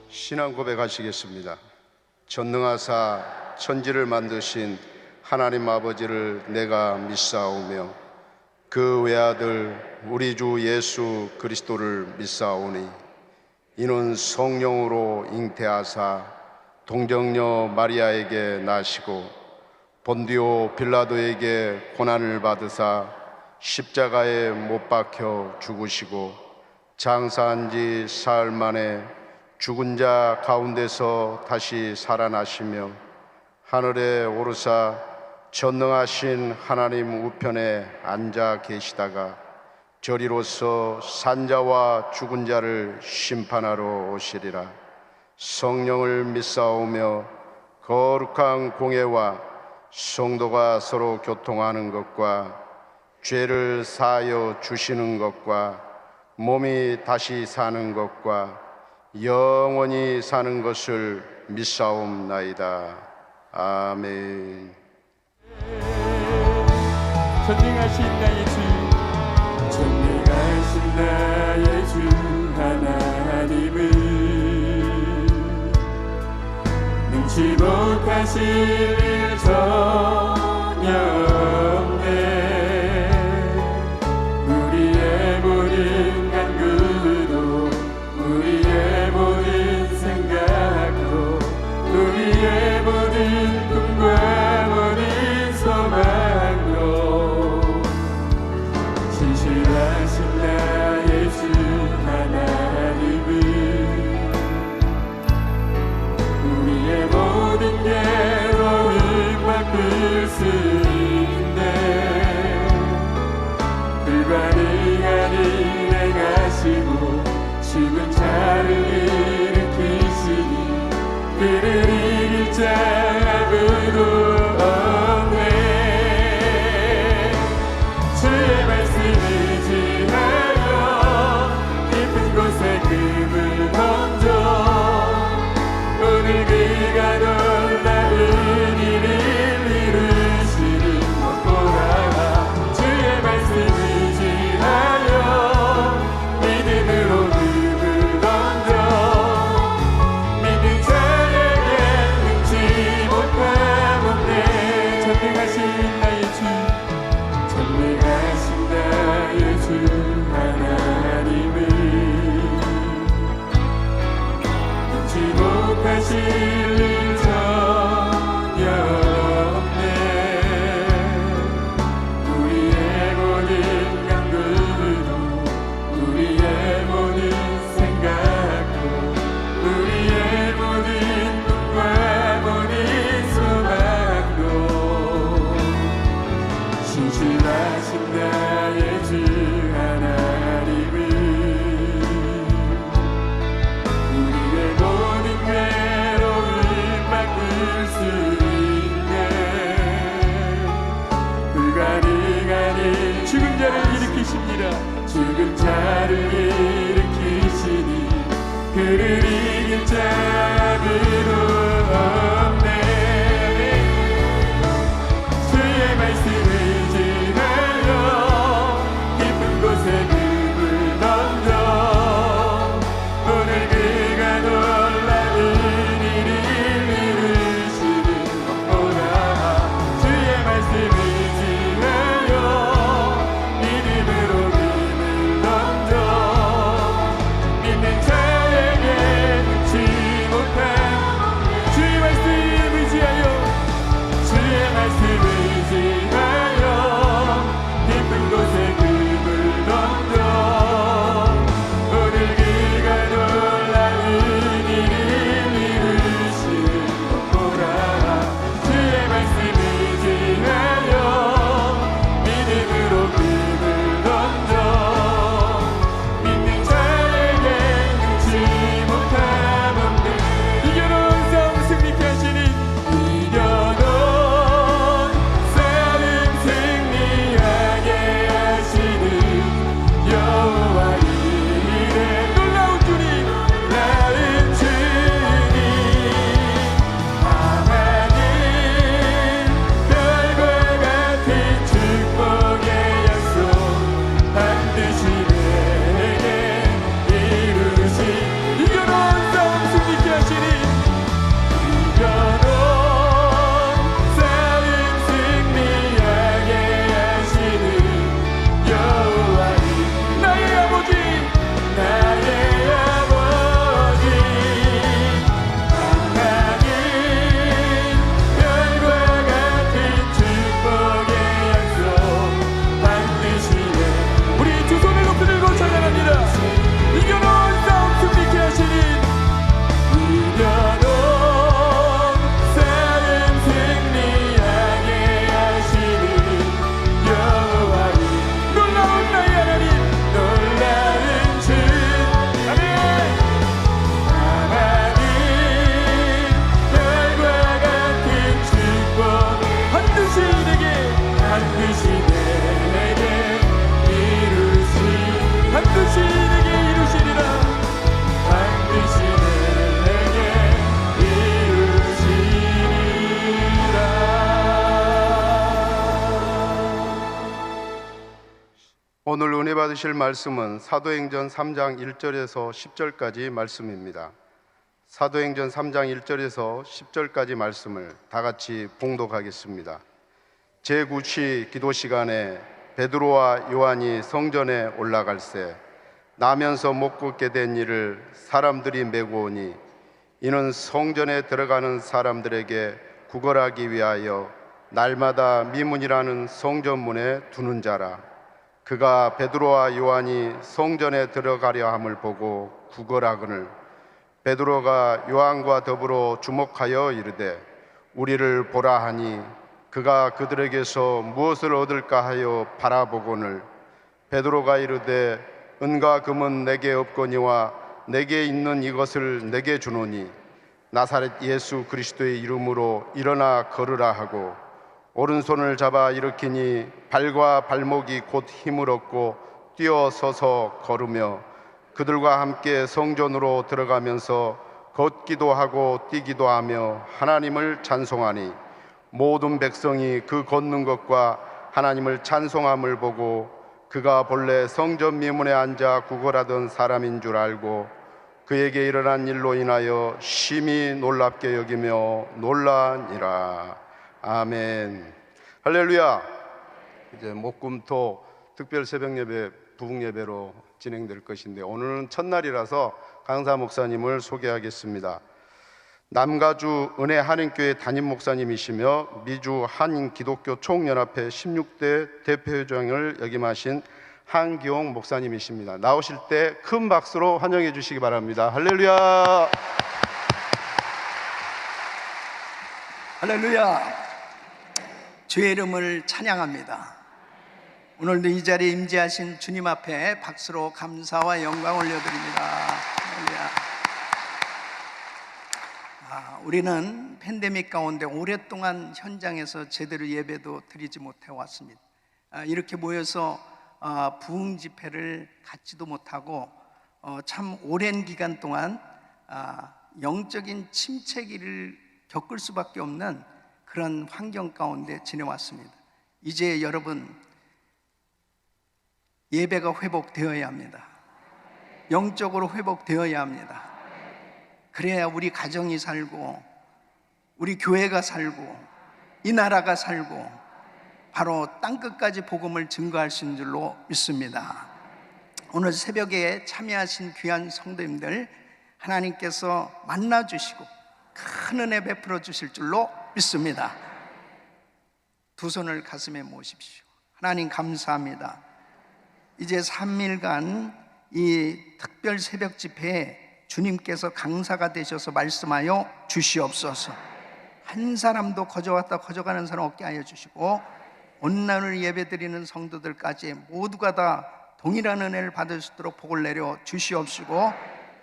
신앙 고백하시겠습니다. 전능하사 천지를 만드신 하나님 아버지를 내가 믿사오며 그 외아들 우리 주 예수 그리스도를 믿사오니 이는 성령으로 잉태하사 동정녀 마리아에게 나시고 본디오 빌라도에게 고난을 받으사 십자가에 못 박혀 죽으시고 장사한 지 사흘 만에 죽은 자 가운데서 다시 살아나시며 하늘에 오르사 전능하신 하나님 우편에 앉아 계시다가 저리로서 산자와 죽은 자를 심판하러 오시리라. 성령을 믿사오며 거룩한 공예와 성도가 서로 교통하는 것과 죄를 사하여 주시는 것과 몸이 다시 사는 것과 영원히 사는 것을 믿사옵나이다. 아멘. 전능하신 나의 주, 전능하신 나의 주 하나님은 능치 못하실 일 전혀 없네. 우리의 모든 간구도 우리의 모든 생각도 우리의 모든 꿈과 모든 소망도 진실하신 나의 주 하나님은 우리의 모든 괴로움 바꿀 수 있네. 불가능한 일을 행하시고 죽은 자를 일으키시니 그를 이길 자 아무도 없네. 주의 말씀을 지하여 깊은 곳에 금을 던져 오늘 그가 놀라운 일을 이루시는 것 보라. 주의 말씀을 지하여 믿음으로 금을 던져 믿는 자에게 능치 못함없네. 전능하신 나의 주, 전능하신 나의 주 하나님은 능치 못하실 일 전혀 없네. 우리의 모든 간구도 우리의 모든 생각도 우리의 모든 꿈과 모든 소망도 신실하신 나의 주 하나님은 우리의 모든 괴로움 바꿀 수 있네. 불가능한 일 죽은 자를 일으키십니다. 죽은 자를 일으키시니 그를 이길 자 아무도 없네. 주의 말씀을 지하여 깊은 곳에 금을 던져 오늘 그가 놀라운 일을 이루시는 것 보라. 주의 말씀을 지하여 믿음으로 금을 던져 믿는 자에게 받으실 말씀은 사도행전 3장 1절에서 10절까지 말씀입니다. 사도행전 3장 1절에서 10절까지 말씀을 다 같이 봉독하겠습니다. 제9시 기도 시간에 베드로와 요한이 성전에 올라갈새 나면서 못 걷게 된 이를 사람들이 메고 오니 이는 성전에 들어가는 사람들에게 구걸하기 위하여 날마다 미문이라는 성전문에 두는 자라. 그가 베드로와 요한이 성전에 들어가려 함을 보고 구걸하거늘 베드로가 요한과 더불어 주목하여 이르되 우리를 보라 하니 그가 그들에게서 무엇을 얻을까 하여 바라보거늘 베드로가 이르되 은과 금은 내게 없거니와 내게 있는 이것을 내게 주노니 나사렛 예수 그리스도의 이름으로 일어나 걸으라 하고 오른손을 잡아 일으키니 발과 발목이 곧 힘을 얻고 뛰어서서 걸으며 그들과 함께 성전으로 들어가면서 걷기도 하고 뛰기도 하며 하나님을 찬송하니 모든 백성이 그 걷는 것과 하나님을 찬송함을 보고 그가 본래 성전 미문에 앉아 구걸하던 사람인 줄 알고 그에게 일어난 일로 인하여 심히 놀랍게 여기며 놀라니라. 아멘. 할렐루야. 이제 목금토 특별 새벽 예배, 부흥 예배로 진행될 것인데 오늘은 첫날이라서 강사 목사님을 소개하겠습니다. 남가주 은혜 한인교회 담임 목사님이시며 미주 한인 기독교 총연합회 16대 대표회장을 역임하신 한기용 목사님이십니다. 나오실 때 큰 박수로 환영해 주시기 바랍니다. 할렐루야. 할렐루야. 주의 이름을 찬양합니다. 오늘도 이 자리에 임재하신 주님 앞에 박수로 감사와 영광 올려드립니다. 할렐루야. 우리는 팬데믹 가운데 오랫동안 현장에서 제대로 예배도 드리지 못해 왔습니다. 이렇게 모여서 부흥 집회를 갖지도 못하고 참 오랜 기간 동안 영적인 침체기를 겪을 수밖에 없는 그런 환경 가운데 지내왔습니다. 이제 여러분 예배가 회복되어야 합니다. 영적으로 회복되어야 합니다. 그래야 우리 가정이 살고 우리 교회가 살고 이 나라가 살고 바로 땅끝까지 복음을 증거할 수 있는 줄로 믿습니다. 오늘 새벽에 참여하신 귀한 성도님들 하나님께서 만나주시고 큰 은혜 베풀어 주실 줄로 믿습니다. 두 손을 가슴에 모으십시오. 하나님 감사합니다. 이제 3일간 이 특별 새벽 집회에 주님께서 강사가 되셔서 말씀하여 주시옵소서. 한 사람도 거저왔다 거저가는 사람 없게 하여 주시고 온난을 예배드리는 성도들까지 모두가 다 동일한 은혜를 받을 수 있도록 복을 내려 주시옵시고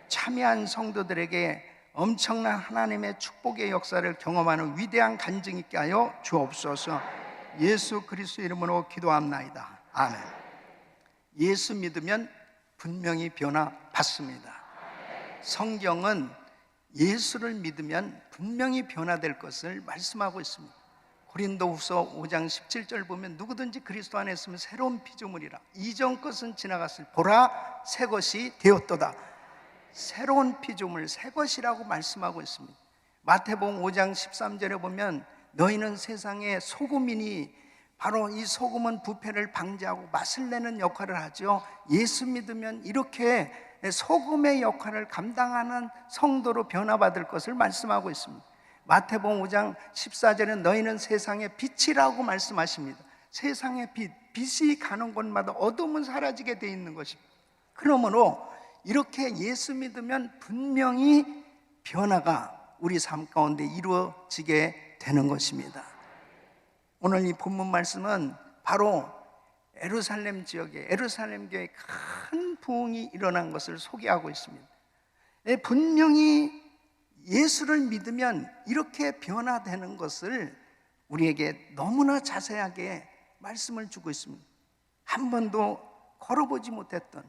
참여한 성도들에게 엄청난 하나님의 축복의 역사를 경험하는 위대한 간증 있게 하여 주옵소서. 예수 그리스도 이름으로 기도합나이다. 아멘. 예수 믿으면 분명히 변화 받습니다. 성경은 예수를 믿으면 분명히 변화될 것을 말씀하고 있습니다. 고린도후서 5장 17절 보면 누구든지 그리스도 안에 있으면 새로운 피조물이라 이전 것은 지나갔을 보라 새 것이 되었도다. 새로운 피조물 새 것이라고 말씀하고 있습니다. 마태복음 5장 13절에 보면 너희는 세상의 소금이니 바로 이 소금은 부패를 방지하고 맛을 내는 역할을 하죠. 예수 믿으면 이렇게 소금의 역할을 감당하는 성도로 변화받을 것을 말씀하고 있습니다. 마태복음 5장 14절에 너희는 세상의 빛이라고 말씀하십니다. 세상의 빛이 가는 곳마다 어둠은 사라지게 되어 있는 것입니다. 그러므로 이렇게 예수 믿으면 분명히 변화가 우리 삶 가운데 이루어지게 되는 것입니다. 오늘 이 본문 말씀은 바로 예루살렘 지역에 예루살렘 교회에 큰 부흥이 일어난 것을 소개하고 있습니다. 분명히 예수를 믿으면 이렇게 변화되는 것을 우리에게 너무나 자세하게 말씀을 주고 있습니다. 한 번도 걸어보지 못했던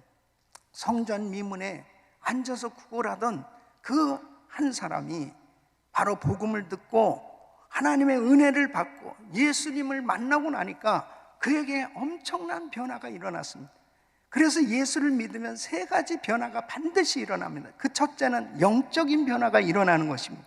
성전 미문에 앉아서 구걸하던 그 한 사람이 바로 복음을 듣고 하나님의 은혜를 받고 예수님을 만나고 나니까 그에게 엄청난 변화가 일어났습니다. 그래서 예수를 믿으면 세 가지 변화가 반드시 일어납니다. 그 첫째는 영적인 변화가 일어나는 것입니다.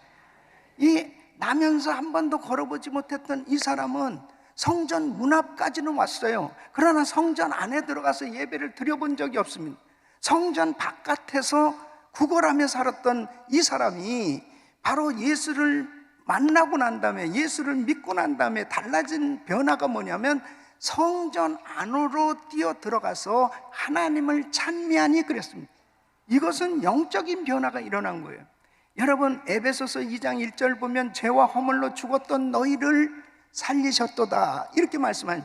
이 나면서 한 번도 걸어보지 못했던 이 사람은 성전 문 앞까지는 왔어요. 그러나 성전 안에 들어가서 예배를 드려본 적이 없습니다. 성전 바깥에서 구걸하며 살았던 이 사람이 바로 예수를 만나고 난 다음에, 예수를 믿고 난 다음에 달라진 변화가 뭐냐면 성전 안으로 뛰어 들어가서 하나님을 찬미하니 그랬습니다. 이것은 영적인 변화가 일어난 거예요. 여러분, 에베소서 2장 1절 보면 죄와 허물로 죽었던 너희를 살리셨도다 이렇게 말씀하니,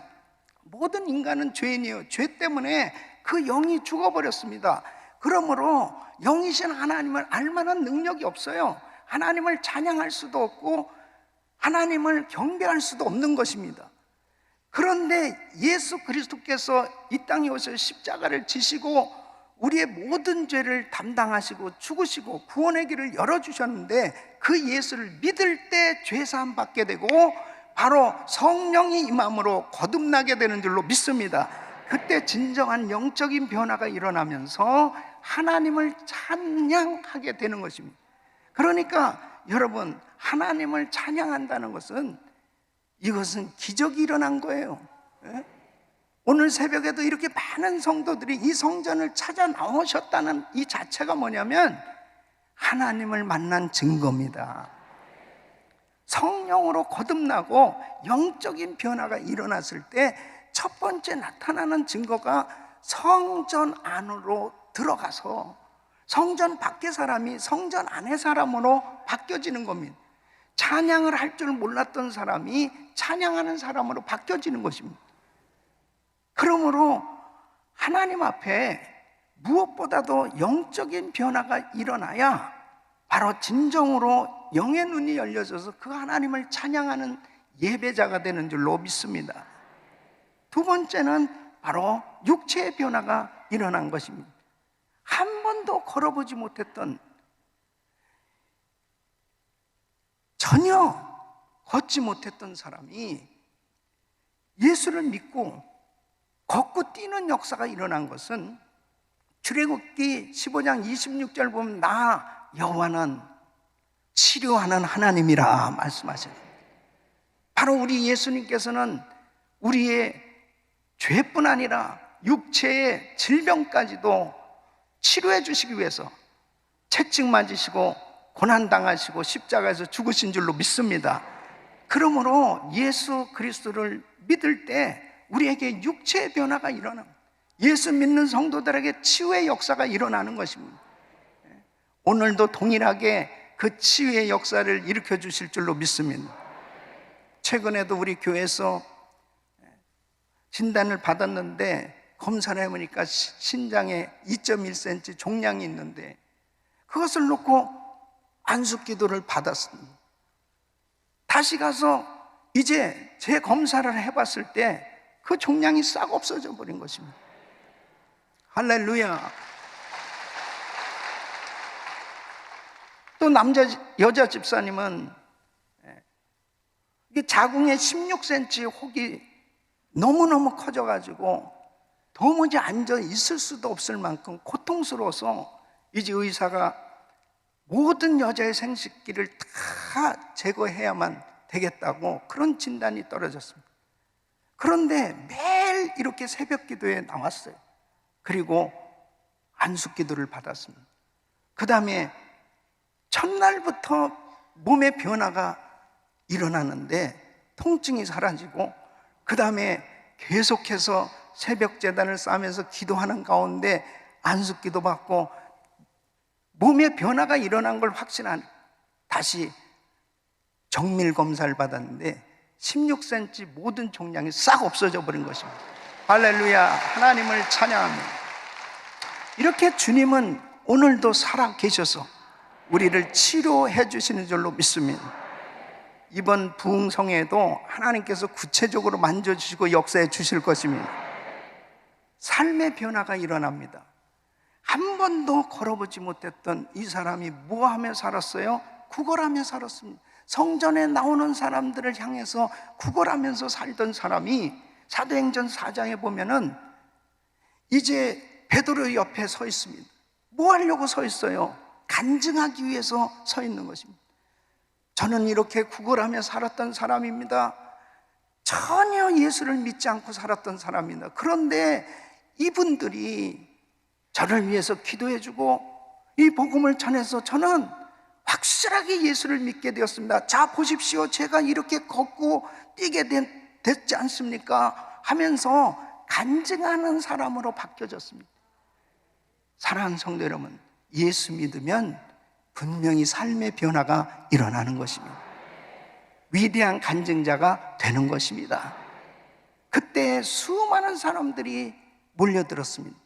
모든 인간은 죄인이에요. 죄 때문에 그 영이 죽어버렸습니다. 그러므로 영이신 하나님을 알만한 능력이 없어요. 하나님을 찬양할 수도 없고 하나님을 경배할 수도 없는 것입니다. 그런데 예수 그리스도께서 이 땅에 오셔서 십자가를 지시고 우리의 모든 죄를 담당하시고 죽으시고 구원의 길을 열어주셨는데, 그 예수를 믿을 때 죄사함 받게 되고 바로 성령이 임함으로 거듭나게 되는 줄로 믿습니다. 그때 진정한 영적인 변화가 일어나면서 하나님을 찬양하게 되는 것입니다. 그러니까 여러분, 하나님을 찬양한다는 것은, 이것은 기적이 일어난 거예요. 오늘 새벽에도 이렇게 많은 성도들이 이 성전을 찾아 나오셨다는 이 자체가 뭐냐면 하나님을 만난 증거입니다. 성령으로 거듭나고 영적인 변화가 일어났을 때 첫 번째 나타나는 증거가 성전 안으로 들어가서 성전 밖의 사람이 성전 안의 사람으로 바뀌어지는 겁니다. 찬양을 할 줄 몰랐던 사람이 찬양하는 사람으로 바뀌어지는 것입니다. 그러므로 하나님 앞에 무엇보다도 영적인 변화가 일어나야 바로 진정으로 영의 눈이 열려져서 그 하나님을 찬양하는 예배자가 되는 줄로 믿습니다. 두 번째는 바로 육체의 변화가 일어난 것입니다. 한 번도 걸어보지 못했던, 전혀 걷지 못했던 사람이 예수를 믿고 걷고 뛰는 역사가 일어난 것은 출애굽기 15장 26절 보면 나 여호와는 치료하는 하나님이라 말씀하셔요. 바로 우리 예수님께서는 우리의 죄뿐 아니라 육체의 질병까지도 치료해 주시기 위해서 채찍 맞으시고 고난당하시고 십자가에서 죽으신 줄로 믿습니다. 그러므로 예수 그리스도를 믿을 때 우리에게 육체의 변화가 일어납니다. 예수 믿는 성도들에게 치유의 역사가 일어나는 것입니다. 오늘도 동일하게 그 치유의 역사를 일으켜 주실 줄로 믿습니다. 최근에도 우리 교회에서 진단을 받았는데 검사를 해보니까 신장에 2.1cm 종양이 있는데 그것을 놓고 안수기도를 받았습니다. 다시 가서 이제 재검사를 해봤을 때 그 종양이 싹 없어져 버린 것입니다. 할렐루야. 또 여자 집사님은 자궁에 16cm 혹이 너무너무 커져가지고 도무지 앉아 있을 수도 없을 만큼 고통스러워서 이제 의사가 모든 여자의 생식기를 다 제거해야만 되겠다고 그런 진단이 떨어졌습니다. 그런데 매일 이렇게 새벽 기도에 나왔어요. 그리고 안수 기도를 받았습니다. 그 다음에 첫날부터 몸의 변화가 일어나는데 통증이 사라지고, 그 다음에 계속해서 새벽 제단을 쌓으면서 기도하는 가운데 안수 기도 받고 몸의 변화가 일어난 걸 확신한, 다시 정밀 검사를 받았는데 16cm 모든 종양이 싹 없어져 버린 것입니다. 할렐루야. 하나님을 찬양합니다. 이렇게 주님은 오늘도 살아 계셔서 우리를 치료해 주시는 줄로 믿습니다. 이번 부흥성에도 하나님께서 구체적으로 만져주시고 역사해 주실 것입니다. 삶의 변화가 일어납니다. 한 번도 걸어보지 못했던 이 사람이 뭐 하며 살았어요? 구걸하며 살았습니다. 성전에 나오는 사람들을 향해서 구걸하면서 살던 사람이 사도행전 4장에 보면은 이제 베드로 옆에 서 있습니다. 뭐 하려고 서 있어요? 간증하기 위해서 서 있는 것입니다. 저는 이렇게 구걸하며 살았던 사람입니다. 전혀 예수를 믿지 않고 살았던 사람입니다. 그런데 이분들이 저를 위해서 기도해주고 이 복음을 전해서 저는 확실하게 예수를 믿게 되었습니다. 자 보십시오, 제가 이렇게 걷고 뛰게 됐지 않습니까? 하면서 간증하는 사람으로 바뀌어졌습니다. 사랑하는 성도 여러분, 예수 믿으면 분명히 삶의 변화가 일어나는 것입니다. 위대한 간증자가 되는 것입니다. 그때 수많은 사람들이 몰려들었습니다.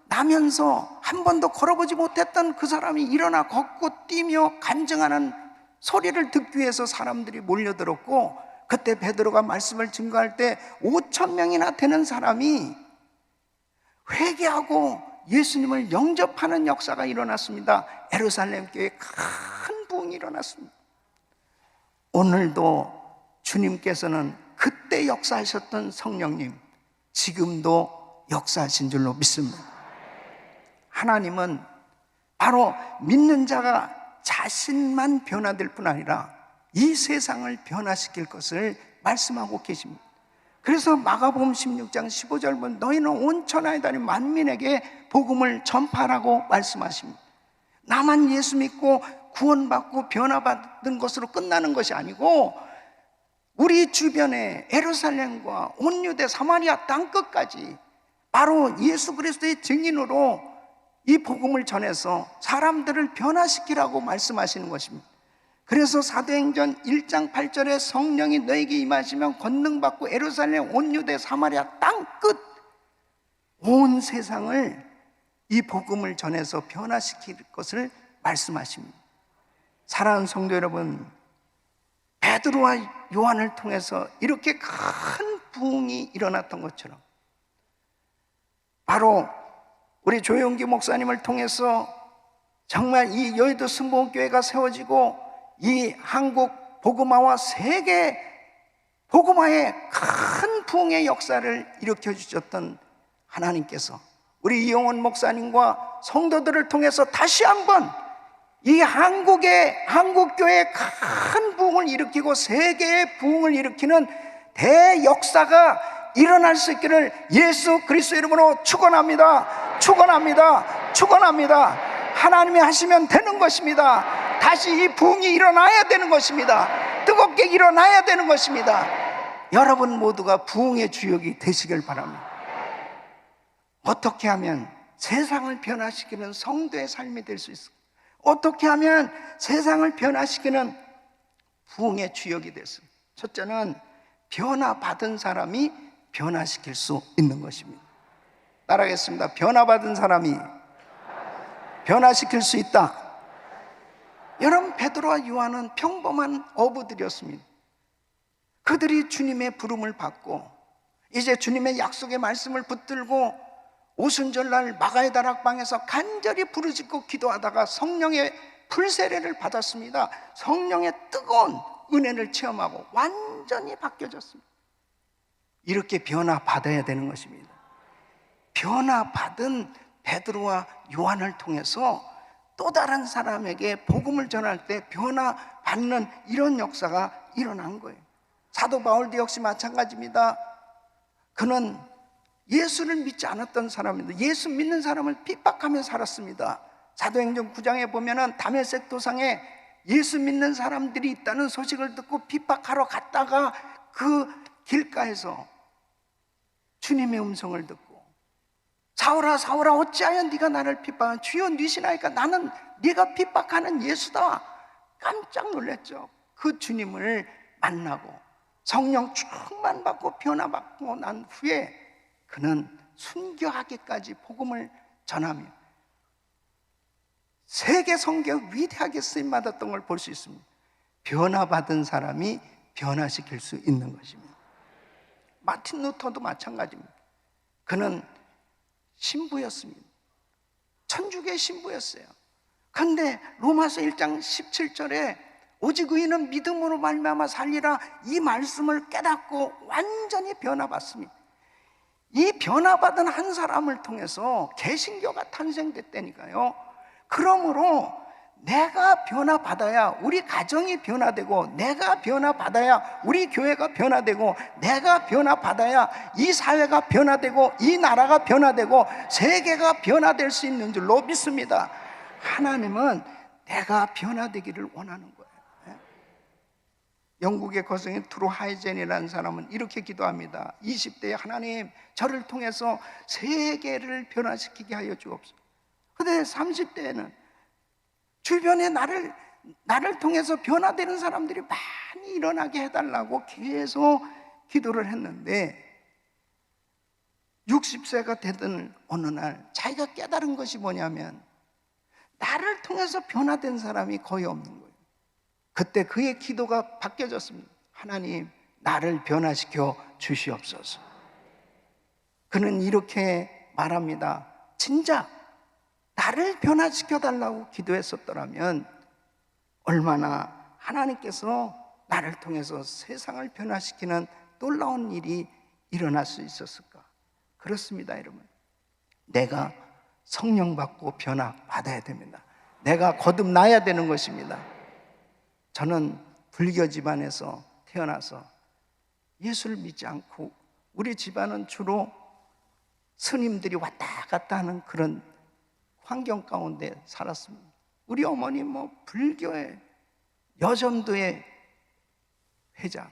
나면서 한 번도 걸어보지 못했던 그 사람이 일어나 걷고 뛰며 간증하는 소리를 듣기 위해서 사람들이 몰려들었고, 그때 베드로가 말씀을 증거할 때 5,000명이나 되는 사람이 회개하고 예수님을 영접하는 역사가 일어났습니다. 예루살렘 교회에 큰 부흥이 일어났습니다. 오늘도 주님께서는 그때 역사하셨던 성령님, 지금도 역사하신 줄로 믿습니다. 하나님은 바로 믿는 자가 자신만 변화될 뿐 아니라 이 세상을 변화시킬 것을 말씀하고 계십니다. 그래서 마가복음 16장 15절 보면 너희는 온 천하에 다닌 만민에게 복음을 전파하라고 말씀하십니다. 나만 예수 믿고 구원받고 변화받은 것으로 끝나는 것이 아니고 우리 주변에 예루살렘과 온 유대 사마리아 땅끝까지 바로 예수 그리스도의 증인으로 이 복음을 전해서 사람들을 변화시키라고 말씀하시는 것입니다. 그래서 사도행전 1장 8절에 성령이 너에게 임하시면 권능받고 예루살렘 온 유대 사마리아 땅끝 온 세상을 이 복음을 전해서 변화시킬 것을 말씀하십니다. 사랑하는 성도 여러분, 베드로와 요한을 통해서 이렇게 큰 부흥이 일어났던 것처럼 바로 우리 조용기 목사님을 통해서 정말 이 여의도 승복교회가 세워지고 이 한국 복음화와 세계 복음화의 큰 부흥의 역사를 일으켜주셨던 하나님께서 우리 이용원 목사님과 성도들을 통해서 다시 한번 이 한국교회의 큰 부흥을 일으키고 세계의 부흥을 일으키는 대역사가 일어날 수 있기를 예수 그리스도 이름으로 축원합니다. 축원합니다. 하나님이 하시면 되는 것입니다. 다시 이 부흥이 일어나야 되는 것입니다. 뜨겁게 일어나야 되는 것입니다. 여러분 모두가 부흥의 주역이 되시길 바랍니다. 어떻게 하면 세상을 변화시키는 성도의 삶이 될 수 있을까? 어떻게 하면 세상을 변화시키는 부흥의 주역이 됐습니다. 첫째는 변화받은 사람이 변화시킬 수 있는 것입니다. 따라하겠습니다. 변화받은 사람이 변화시킬 수 있다. 여러분, 베드로와 요한은 평범한 어부들이었습니다. 그들이 주님의 부름을 받고 이제 주님의 약속의 말씀을 붙들고 오순절날 마가의 다락방에서 간절히 부르짖고 기도하다가 성령의 불세례를 받았습니다. 성령의 뜨거운 은혜를 체험하고 완전히 바뀌어졌습니다. 이렇게 변화받아야 되는 것입니다. 변화받은 베드로와 요한을 통해서 또 다른 사람에게 복음을 전할 때 변화받는 이런 역사가 일어난 거예요. 사도 바울도 역시 마찬가지입니다. 그는 예수를 믿지 않았던 사람입니다. 예수 믿는 사람을 핍박하며 살았습니다. 사도행전 9장에 보면은 다메섹 도상에 예수 믿는 사람들이 있다는 소식을 듣고 핍박하러 갔다가 그 길가에서 주님의 음성을 듣고 사울아 사울아 어찌하여 네가 나를 핍박하냐, 주여 니시나이까 나는 네가 핍박하는 예수다. 깜짝 놀랐죠. 그 주님을 만나고 성령 충만받고 변화받고 난 후에 그는 순교하기까지 복음을 전하며 세계 선교에 위대하게 쓰임받았던 걸 볼 수 있습니다. 변화받은 사람이 변화시킬 수 있는 것입니다. 마틴 루터도 마찬가지입니다. 그는 신부였습니다. 천주교의 신부였어요. 그런데 로마서 1장 17절에 오직 의인은 믿음으로 말미암아 살리라, 이 말씀을 깨닫고 완전히 변화받습니다. 이 변화받은 한 사람을 통해서 개신교가 탄생됐다니까요. 그러므로 내가 변화받아야 우리 가정이 변화되고, 내가 변화받아야 우리 교회가 변화되고, 내가 변화받아야 이 사회가 변화되고, 이 나라가 변화되고, 세계가 변화될 수 있는 줄로 믿습니다. 하나님은 내가 변화되기를 원하는 거예요. 영국의 거성인 트루 하이젠이라는 사람은 이렇게 기도합니다. 20대에 하나님, 저를 통해서 세계를 변화시키게 하여 주옵소서. 근데 30대에는 주변에 나를 통해서 변화되는 사람들이 많이 일어나게 해달라고 계속 기도를 했는데, 60세가 되던 어느 날 자기가 깨달은 것이 뭐냐면, 나를 통해서 변화된 사람이 거의 없는 거예요. 그때 그의 기도가 바뀌어졌습니다. 하나님, 나를 변화시켜 주시옵소서. 그는 이렇게 말합니다. 진작 나를 변화시켜 달라고 기도했었더라면 얼마나 하나님께서 나를 통해서 세상을 변화시키는 놀라운 일이 일어날 수 있었을까. 그렇습니다, 여러분. 내가 성령 받고 변화 받아야 됩니다. 내가 거듭나야 되는 것입니다. 저는 불교 집안에서 태어나서 예수를 믿지 않고, 우리 집안은 주로 스님들이 왔다 갔다 하는 그런 환경 가운데 살았습니다. 우리 어머니 불교의 여전도의 회장,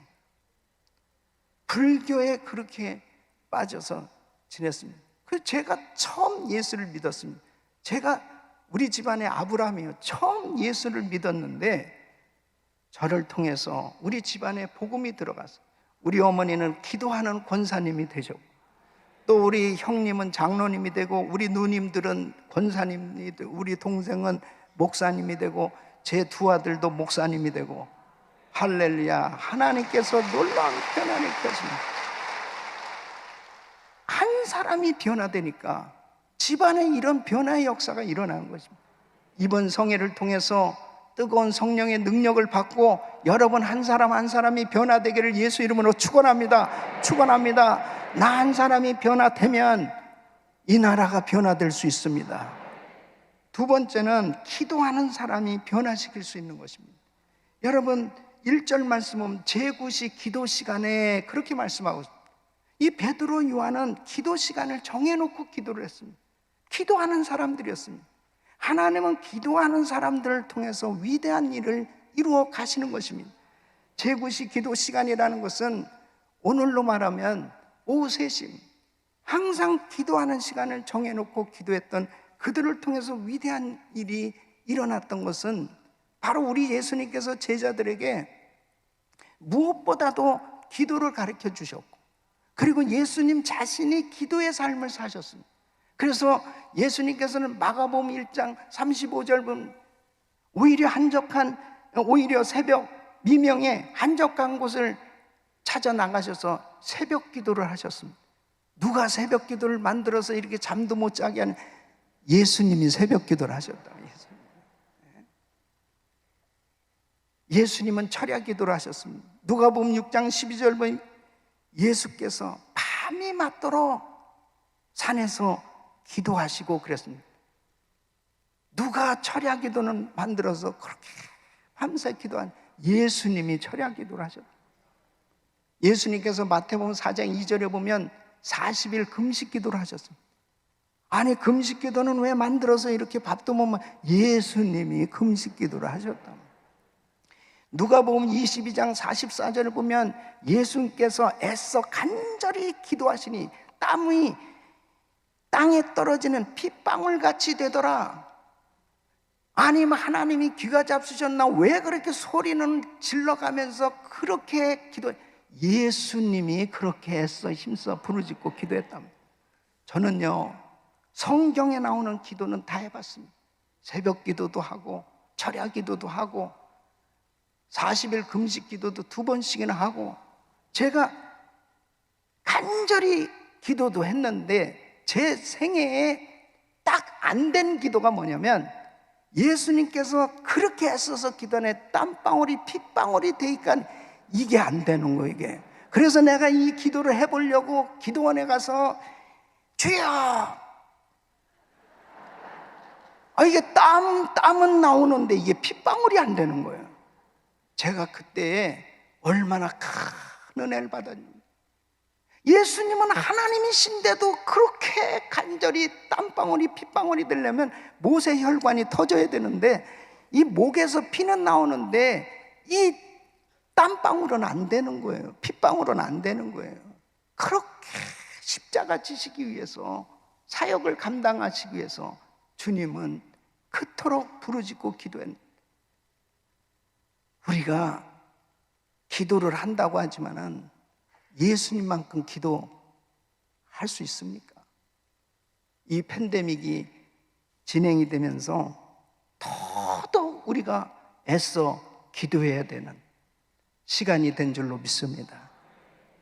불교에 그렇게 빠져서 지냈습니다. 그래서 제가 처음 예수를 믿었습니다. 제가 우리 집안의 아브라함이요, 처음 예수를 믿었는데 저를 통해서 우리 집안에 복음이 들어갔어요. 우리 어머니는 기도하는 권사님이 되셨고, 또 우리 형님은 장로님이 되고, 우리 누님들은 권사님이 되고, 우리 동생은 목사님이 되고, 제 두 아들도 목사님이 되고, 할렐루야, 하나님께서 놀라운 변화를 일으켰습니다. 한 사람이 변화되니까 집안에 이런 변화의 역사가 일어나는 것입니다. 이번 성회를 통해서 뜨거운 성령의 능력을 받고 여러분 한 사람 한 사람이 변화되기를 예수 이름으로 축원합니다. 축원합니다. 나 한 사람이 변화되면 이 나라가 변화될 수 있습니다. 두 번째는 기도하는 사람이 변화시킬 수 있는 것입니다. 여러분 1절 말씀은 제9시 기도 시간에 그렇게 말씀하고 있습니다. 이 베드로 요한은 기도 시간을 정해놓고 기도를 했습니다. 기도하는 사람들이었습니다. 하나님은 기도하는 사람들을 통해서 위대한 일을 이루어 가시는 것입니다. 제9시 기도 시간이라는 것은 오늘로 말하면 오후 3시, 항상 기도하는 시간을 정해놓고 기도했던 그들을 통해서 위대한 일이 일어났던 것은 바로 우리 예수님께서 제자들에게 무엇보다도 기도를 가르쳐 주셨고, 그리고 예수님 자신이 기도의 삶을 사셨습니다. 그래서 예수님께서는 마가복음 1장 35절 보면 오히려 새벽 미명에 한적한 곳을 찾아 나가셔서 새벽 기도를 하셨습니다. 누가 새벽 기도를 만들어서 이렇게 잠도 못 자게 하는, 예수님이 새벽 기도를 하셨다. 예수님은 철야 기도를 하셨습니다. 누가복음 6장 12절 보면 예수께서 밤이 맞도록 산에서 기도하시고 그랬습니다. 누가 철야 기도는 만들어서 그렇게 밤새 기도한, 예수님이 철야 기도를 하셨다. 예수님께서 마태복음 4장 2절에 보면 40일 금식 기도를 하셨습니다. 아니 금식 기도는 왜 만들어서 이렇게 밥도 못 먹어? 예수님이 금식 기도를 하셨다. 누가복음 22장 44절을 보면 예수님께서 애써 간절히 기도하시니 땀이 땅에 떨어지는 핏방울같이 되더라. 아니면 하나님이 귀가 잡수셨나? 왜 그렇게 소리는 질러가면서 그렇게 기도해? 예수님이 그렇게 애써 힘써 부르짖고 기도했답니다. 저는요 성경에 나오는 기도는 다 해봤습니다. 새벽 기도도 하고 철야 기도도 하고 40일 금식 기도도 2번씩이나 하고, 제가 간절히 기도도 했는데 제 생애에 딱 안 된 기도가 뭐냐면, 예수님께서 그렇게 애써서 기도하네 땀방울이 핏방울이 되니까 이게 안 되는 거예요. 이게 그래서 내가 이 기도를 해보려고 기도원에 가서 주여, 이게 땀은 나오는데 이게 핏방울이 안 되는 거예요. 제가 그때 얼마나 큰 은혜를 받았는지. 예수님은 하나님이신데도 그렇게 간절히 땀방울이 핏방울이 되려면 모세 혈관이 터져야 되는데 이 목에서 피는 나오는데 이 땀방울은 안 되는 거예요. 핏방울은 안 되는 거예요. 그렇게 십자가 지시기 위해서, 사역을 감당하시기 위해서 주님은 그토록 부르짖고 기도했는데, 우리가 기도를 한다고 하지만은 예수님만큼 기도할 수 있습니까? 이 팬데믹이 진행이 되면서 더더욱 우리가 애써 기도해야 되는 시간이 된 줄로 믿습니다.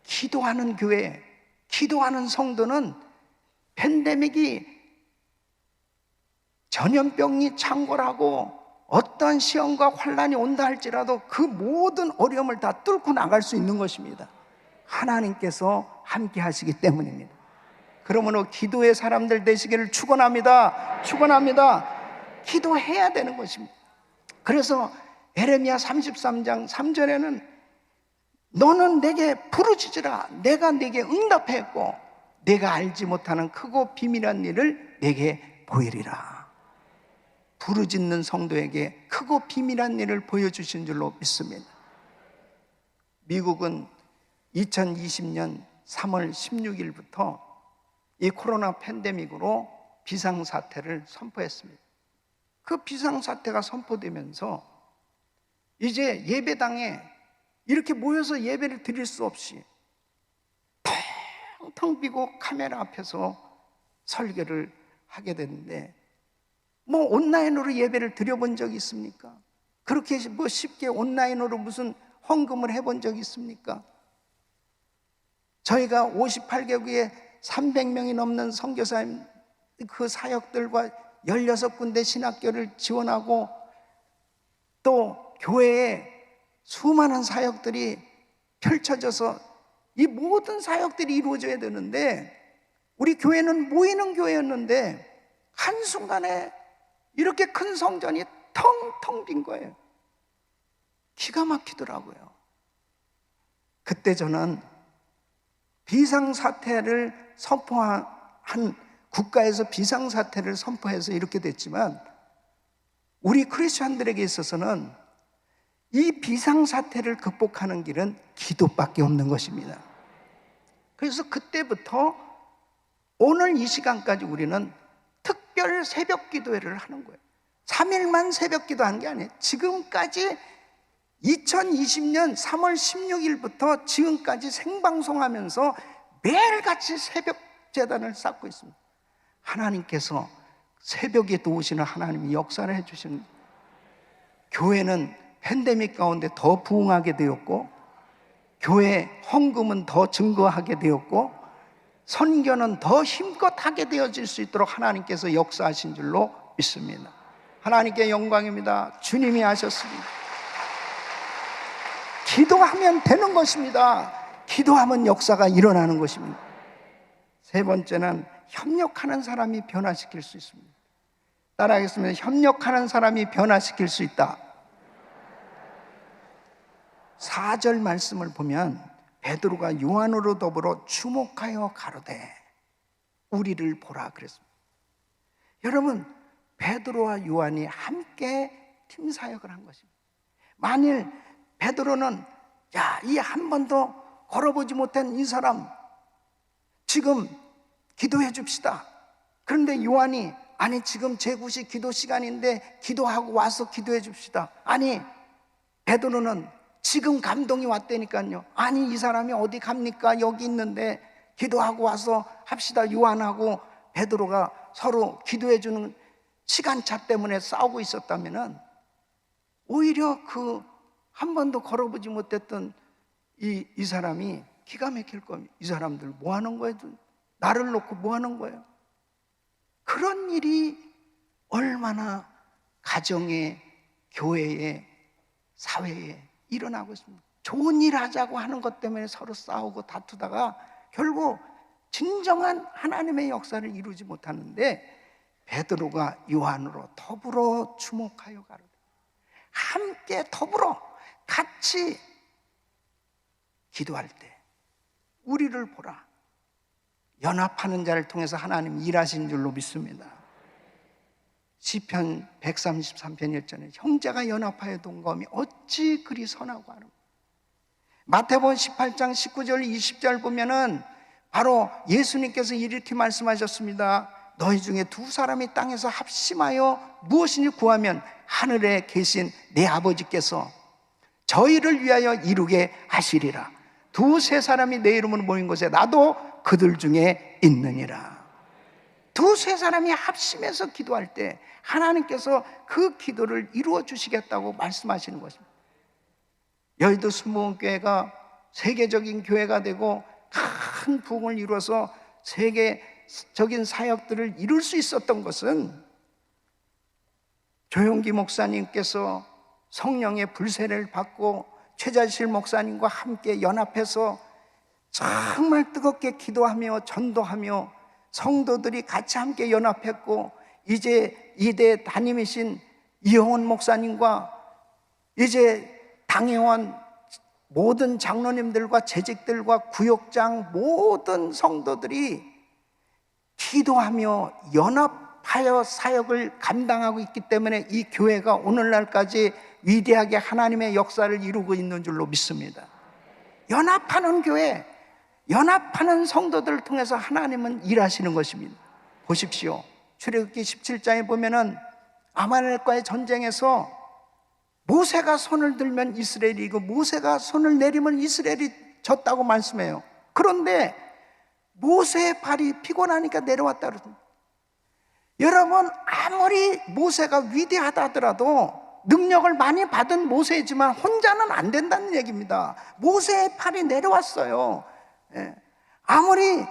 기도하는 교회, 기도하는 성도는 팬데믹이 전염병이 창궐하고 어떤 시험과 환란이 온다 할지라도 그 모든 어려움을 다 뚫고 나갈 수 있는 것입니다. 하나님께서 함께 하시기 때문입니다. 그러므로 기도의 사람들 되시기를 축원합니다. 기도해야 되는 것입니다. 그래서 에레미야 33장 3절에는 너는 내게 부르짖으라, 내가 내게 응답했고 내가 알지 못하는 크고 비밀한 일을 내게 보이리라. 부르짖는 성도에게 크고 비밀한 일을 보여주신 줄로 믿습니다. 미국은 2020년 3월 16일부터 이 코로나 팬데믹으로 비상사태를 선포했습니다. 그 비상사태가 선포되면서 이제 예배당에 이렇게 모여서 예배를 드릴 수 없이 텅텅 비고 카메라 앞에서 설교를 하게 됐는데, 뭐 온라인으로 예배를 드려본 적이 있습니까? 그렇게 뭐 쉽게 온라인으로 무슨 헌금을 해본 적이 있습니까? 저희가 58개국에 300명이 넘는 선교사님 그 사역들과 16군데 신학교를 지원하고 또 교회에 수많은 사역들이 펼쳐져서 이 모든 사역들이 이루어져야 되는데, 우리 교회는 모이는 교회였는데 한순간에 이렇게 큰 성전이 텅텅 빈 거예요. 기가 막히더라고요. 그때 저는 비상사태를 선포한 국가에서 비상사태를 선포해서 이렇게 됐지만, 우리 크리스천들에게 있어서는 이 비상사태를 극복하는 길은 기도밖에 없는 것입니다. 그래서 그때부터 오늘 이 시간까지 우리는 특별 새벽 기도회를 하는 거예요. 3일만 새벽 기도한 게 아니에요. 지금까지 2020년 3월 16일부터 지금까지 생방송하면서 매일같이 새벽 제단을 쌓고 있습니다. 하나님께서 새벽에 도우시는 하나님이 역사를 해주시는, 교회는 팬데믹 가운데 더 부흥하게 되었고, 교회 헌금은 더 증거하게 되었고, 선교는 더 힘껏 하게 되어질 수 있도록 하나님께서 역사하신 줄로 믿습니다. 하나님께 영광입니다. 주님이 하셨습니다. 기도하면 되는 것입니다. 기도하면 역사가 일어나는 것입니다. 세 번째는 협력하는 사람이 변화시킬 수 있습니다. 따라하겠습니다. 협력하는 사람이 변화시킬 수 있다. 4절 말씀을 보면 베드로가 요한으로 더불어 주목하여 가로되 우리를 보라 그랬습니다. 여러분, 베드로와 요한이 함께 팀 사역을 한 것입니다. 만일 베드로는 이 한 번도 걸어보지 못한 이 사람 지금 기도해 줍시다. 그런데 요한이 아니 지금 제9시 기도 시간인데 기도하고 와서 기도해 줍시다. 아니 베드로는 지금 감동이 왔다니까요. 아니 이 사람이 어디 갑니까? 여기 있는데 기도하고 와서 합시다. 요한하고 베드로가 서로 기도해 주는 시간차 때문에 싸우고 있었다면은 오히려 그 한 번도 걸어보지 못했던 이 사람이 기가 막힐 겁니다. 이 사람들 뭐 하는 거예요? 나를 놓고 뭐 하는 거예요? 그런 일이 얼마나 가정에, 교회에, 사회에 일어나고 있습니다. 좋은 일 하자고 하는 것 때문에 서로 싸우고 다투다가 결국 진정한 하나님의 역사를 이루지 못하는데, 베드로가 요한으로 더불어 주목하여 가르쳐 함께 더불어 같이 기도할 때 우리를 보라. 연합하는 자를 통해서 하나님 일하신 줄로 믿습니다. 시편 133편 1절에 형제가 연합하여 동거함이 어찌 그리 선하고 하는. 마태복음 18장 19절 20절 보면은 바로 예수님께서 이렇게 말씀하셨습니다. 너희 중에 두 사람이 땅에서 합심하여 무엇이니 구하면 하늘에 계신 내 아버지께서 저희를 위하여 이루게 하시리라. 두세 사람이 내 이름으로 모인 곳에 나도 그들 중에 있느니라. 두세 사람이 합심해서 기도할 때 하나님께서 그 기도를 이루어 주시겠다고 말씀하시는 것입니다. 여의도 순복음교회가 세계적인 교회가 되고 큰 부흥을 이루어서 세계적인 사역들을 이룰 수 있었던 것은 조용기 목사님께서 성령의 불세례를 받고 최자실 목사님과 함께 연합해서 정말 뜨겁게 기도하며 전도하며 성도들이 같이 함께 연합했고, 이제 이대 담임이신 이영원 목사님과 이제 당회원 모든 장로님들과 재직들과 구역장 모든 성도들이 기도하며 연합하여 사역을 감당하고 있기 때문에 이 교회가 오늘날까지 위대하게 하나님의 역사를 이루고 있는 줄로 믿습니다. 연합하는 교회, 연합하는 성도들을 통해서 하나님은 일하시는 것입니다. 보십시오. 출애굽기 17장에 보면은 아말렉과의 전쟁에서 모세가 손을 들면 이스라엘이 이고 모세가 손을 내리면 이스라엘이 졌다고 말씀해요. 그런데 모세의 발이 피곤하니까 내려왔다 그러습니다. 여러분, 아무리 모세가 위대하다 하더라도 능력을 많이 받은 모세이지만 혼자는 안 된다는 얘기입니다. 모세의 팔이 내려왔어요. 아무리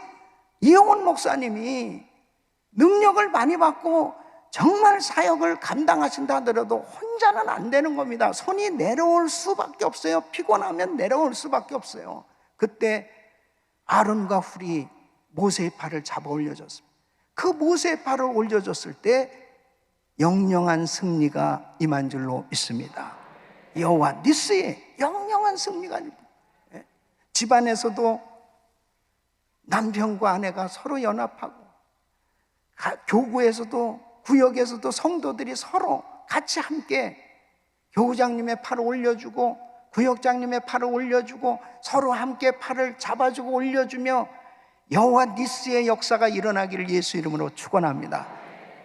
이영훈 목사님이 능력을 많이 받고 정말 사역을 감당하신다 하더라도 혼자는 안 되는 겁니다. 손이 내려올 수밖에 없어요. 피곤하면 내려올 수밖에 없어요. 그때 아론과 훌이 모세의 팔을 잡아 올려줬습니다. 그 모세의 팔을 올려줬을 때 영영한 승리가 임한 줄로 믿습니다. 여호와 니스의 영영한 승리가. 집안에서도 남편과 아내가 서로 연합하고, 교구에서도 구역에서도 성도들이 서로 같이 함께 교우장님의 팔을 올려주고 구역장님의 팔을 올려주고 서로 함께 팔을 잡아주고 올려주며 여호와 니스의 역사가 일어나기를 예수 이름으로 축원합니다.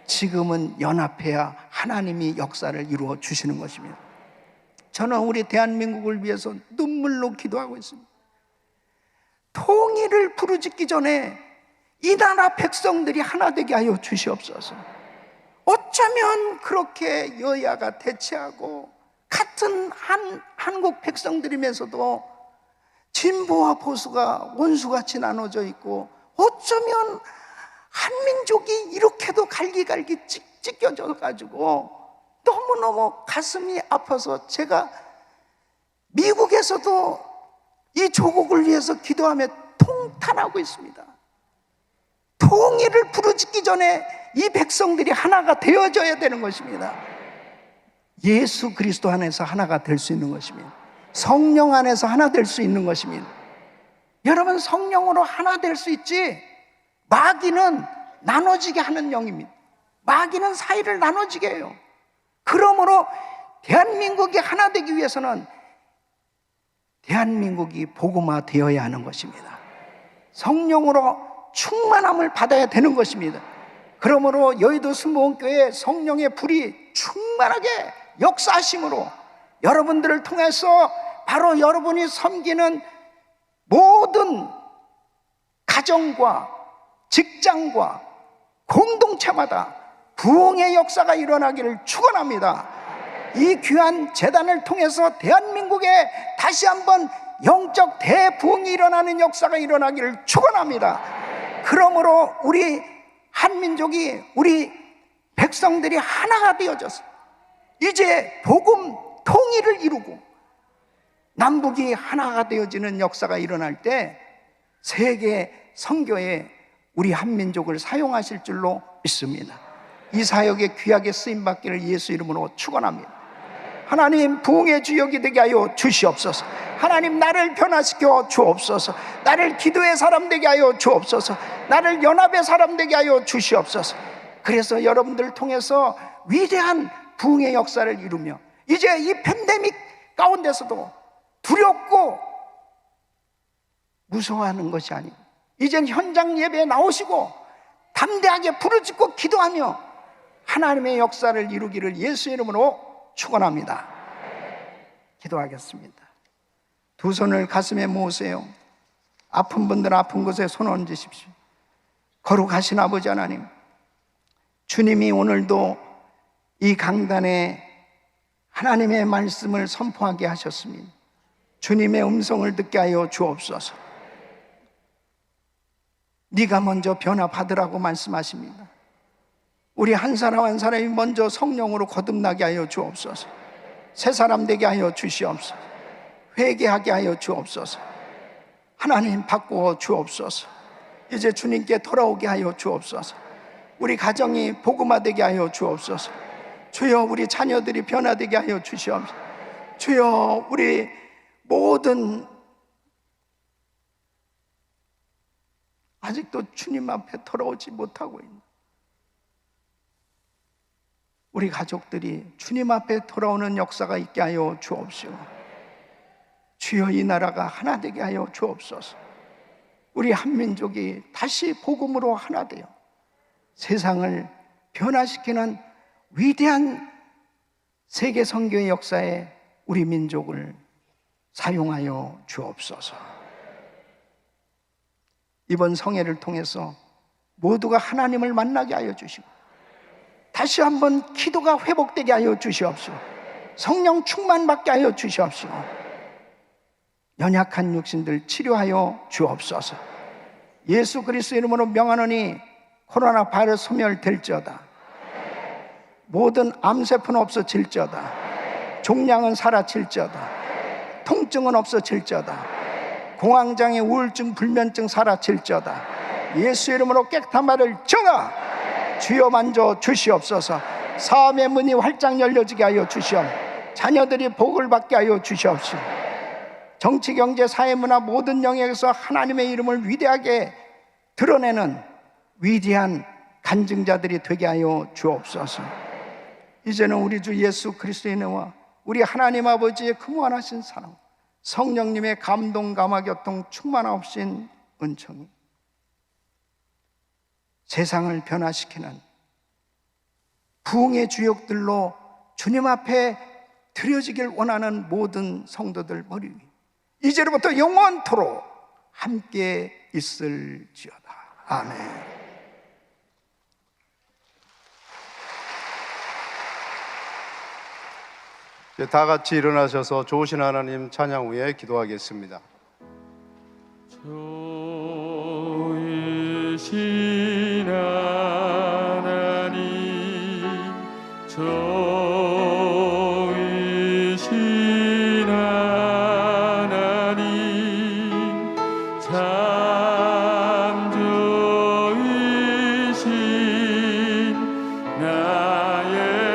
지금은 연합해야 하나님이 역사를 이루어 주시는 것입니다. 저는 우리 대한민국을 위해서 눈물로 기도하고 있습니다. 통일을 부르짖기 전에 이 나라 백성들이 하나 되게 하여 주시옵소서. 어쩌면 그렇게 여야가 대치하고 같은 한국 백성들이면서도 진보와 보수가 원수같이 나눠져 있고, 어쩌면 한민족이 이렇게도 갈기갈기 찢겨져 가지고 너무너무 가슴이 아파서 제가 미국에서도 이 조국을 위해서 기도하며 통탄하고 있습니다. 통일을 부르짖기 전에 이 백성들이 하나가 되어져야 되는 것입니다. 예수 그리스도 안에서 하나가 될 수 있는 것입니다. 성령 안에서 하나 될 수 있는 것입니다. 여러분, 성령으로 하나 될 수 있지, 마귀는 나눠지게 하는 영입니다. 마귀는 사이를 나눠지게 해요. 그러므로 대한민국이 하나 되기 위해서는 대한민국이 복음화 되어야 하는 것입니다. 성령으로 충만함을 받아야 되는 것입니다. 그러므로 여의도 순복음교회 성령의 불이 충만하게 역사하심으로 여러분들을 통해서 바로 여러분이 섬기는 모든 가정과 직장과 공동체마다 부흥의 역사가 일어나기를 축원합니다. 이 귀한 재단을 통해서 대한민국에 다시 한번 영적 대부흥이 일어나는 역사가 일어나기를 축원합니다. 그러므로 우리 한민족이, 우리 백성들이 하나가 되어져서 이제 복음 통일을 이루고 남북이 하나가 되어지는 역사가 일어날 때 세계 선교에 우리 한민족을 사용하실 줄로 믿습니다. 이 사역에 귀하게 쓰임받기를 예수 이름으로 축원합니다. 하나님, 부흥의 주역이 되게 하여 주시옵소서. 하나님, 나를 변화시켜 주옵소서. 나를 기도의 사람 되게 하여 주옵소서. 나를 연합의 사람 되게 하여 주시옵소서. 그래서 여러분들을 통해서 위대한 부흥의 역사를 이루며 이제 이 팬데믹 가운데서도 두렵고 무서워하는 것이 아니고 이젠 현장 예배에 나오시고 담대하게 부르짖고 기도하며 하나님의 역사를 이루기를 예수 이름으로 축원합니다. 기도하겠습니다. 두 손을 가슴에 모으세요. 아픈 분들 아픈 곳에 손 얹으십시오. 거룩하신 아버지 하나님, 주님이 오늘도 이 강단에 하나님의 말씀을 선포하게 하셨습니다. 주님의 음성을 듣게 하여 주옵소서. 네가 먼저 변화받으라고 말씀하십니다. 우리 한 사람 한 사람이 먼저 성령으로 거듭나게 하여 주옵소서. 새 사람 되게 하여 주시옵소서. 회개하게 하여 주옵소서. 하나님, 바꾸어 주옵소서. 이제 주님께 돌아오게 하여 주옵소서. 우리 가정이 복음화되게 하여 주옵소서. 주여, 우리 자녀들이 변화되게 하여 주시옵소서. 주여, 우리 모든 아직도 주님 앞에 돌아오지 못하고 있는 우리 가족들이 주님 앞에 돌아오는 역사가 있게 하여 주옵시오. 주여, 이 나라가 하나 되게 하여 주옵소서. 우리 한민족이 다시 복음으로 하나 되어 세상을 변화시키는 위대한 세계 선교의 역사에 우리 민족을 사용하여 주옵소서. 이번 성회를 통해서 모두가 하나님을 만나게 하여 주시고 다시 한번 기도가 회복되게 하여 주시옵시고 성령 충만받게 하여 주시옵시고 연약한 육신들 치료하여 주옵소서. 예수 그리스도 이름으로 명하노니 코로나 바이러스 소멸될지어다. 모든 암세포는 없어질지어다. 종양은 사라질지어다. 통증은 없어질지어다. 공황장애, 우울증, 불면증 사라질지어다. 예수 이름으로 깨끗한 말을 정하. 주여, 만져 주시옵소서. 사함의 문이 활짝 열려지게 하여 주시옵소서. 자녀들이 복을 받게 하여 주시옵소서. 정치, 경제, 사회, 문화 모든 영역에서 하나님의 이름을 위대하게 드러내는 위대한 간증자들이 되게 하여 주옵소서. 이제는 우리 주 예수 그리스도의 은혜와 우리 하나님 아버지의 그 무한하신 사랑, 성령님의 감동, 감화, 교통, 충만하신 은총이 세상을 변화시키는 부흥의 주역들로 주님 앞에 드려지길 원하는 모든 성도들 머리 위 이제로부터 영원토록 함께 있을지어다. 아멘. 다 같이 일어나셔서 좋으신 하나님 찬양 후에 기도하겠습니다. 좋으신 하나님, 좋으신 하나님, 참 좋으신 나의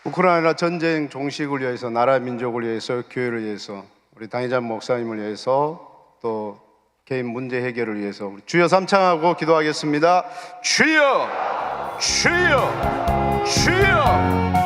우크라이나 전쟁 종식을 위해서, 나라 민족을 위해서, 교회를 위해서, 우리 당의자 목사님을 위해서, 또 개인 문제 해결을 위해서 우리 주여 삼창하고 기도하겠습니다. 주여, 주여, 주여.